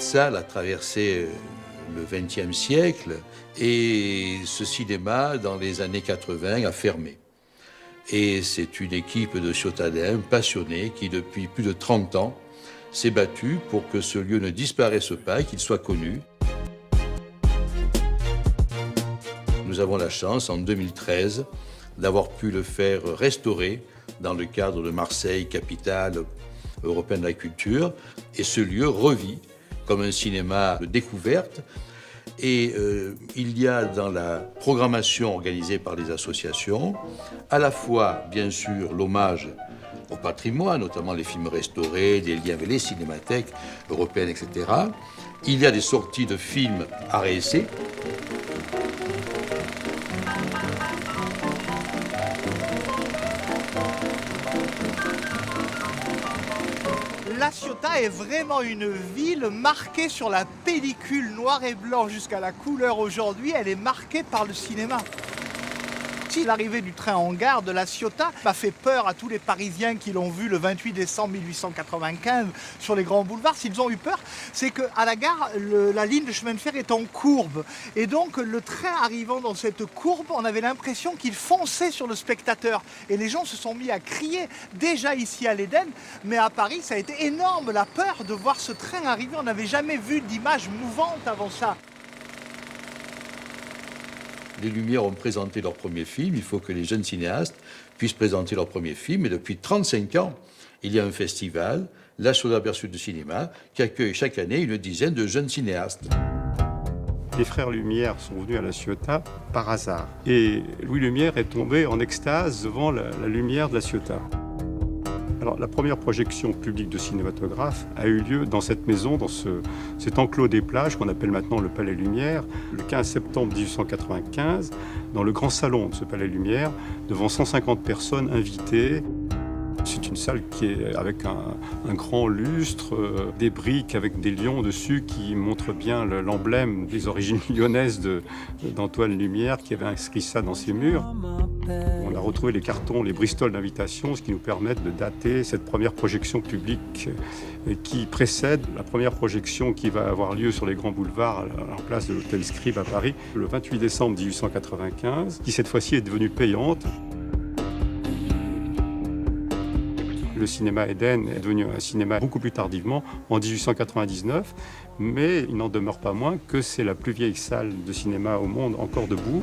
salle a traversé le XXe siècle et ce cinéma, dans les années 80, a fermé. Et c'est une équipe de Ciotadens passionnés qui, depuis plus de 30 ans, s'est battue pour que ce lieu ne disparaisse pas et qu'il soit connu. Nous avons la chance, en 2013, d'avoir pu le faire restaurer dans le cadre de Marseille, capitale européenne de la culture. Et ce lieu revit comme un cinéma de découverte. Et il y a dans la programmation organisée par les associations, à la fois, bien sûr, l'hommage au patrimoine, notamment les films restaurés, des liens avec les cinémathèques européennes, etc. Il y a des sorties de films art et essai. La Ciotat est vraiment une ville marquée sur la pellicule noir et blanc jusqu'à la couleur aujourd'hui. Elle est marquée par le cinéma. L'arrivée du train en gare de la Ciotat m'a fait peur à tous les Parisiens qui l'ont vu le 28 décembre 1895 sur les grands boulevards. S'ils ont eu peur, c'est qu'à la gare, la ligne de chemin de fer est en courbe. Et donc, le train arrivant dans cette courbe, on avait l'impression qu'il fonçait sur le spectateur. Et les gens se sont mis à crier, déjà ici à l'Éden, mais à Paris, ça a été énorme, la peur de voir ce train arriver. On n'avait jamais vu d'image mouvante avant ça. Les Lumières ont présenté leur premier film, il faut que les jeunes cinéastes puissent présenter leur premier film. Et depuis 35 ans, il y a un festival, la Ciotat Berceau du cinéma, qui accueille chaque année une dizaine de jeunes cinéastes. Les frères Lumière sont venus à la Ciotat par hasard. Et Louis Lumière est tombé en extase devant la lumière de la Ciotat. Alors, la première projection publique de cinématographe a eu lieu dans cette maison, dans cet enclos des plages qu'on appelle maintenant le Palais Lumière, le 15 septembre 1895, dans le grand salon de ce Palais Lumière, devant 150 personnes invitées. C'est une salle qui est avec un grand lustre, des briques avec des lions dessus qui montrent bien l'emblème des origines lyonnaises d'Antoine Lumière qui avait inscrit ça dans ses murs. On a retrouvé les cartons, les Bristol d'invitation, ce qui nous permet de dater cette première projection publique qui précède la première projection qui va avoir lieu sur les grands boulevards en place de l'hôtel Scribe à Paris, le 28 décembre 1895, qui cette fois-ci est devenue payante. Le cinéma Eden est devenu un cinéma beaucoup plus tardivement, en 1899, mais il n'en demeure pas moins que c'est la plus vieille salle de cinéma au monde encore debout.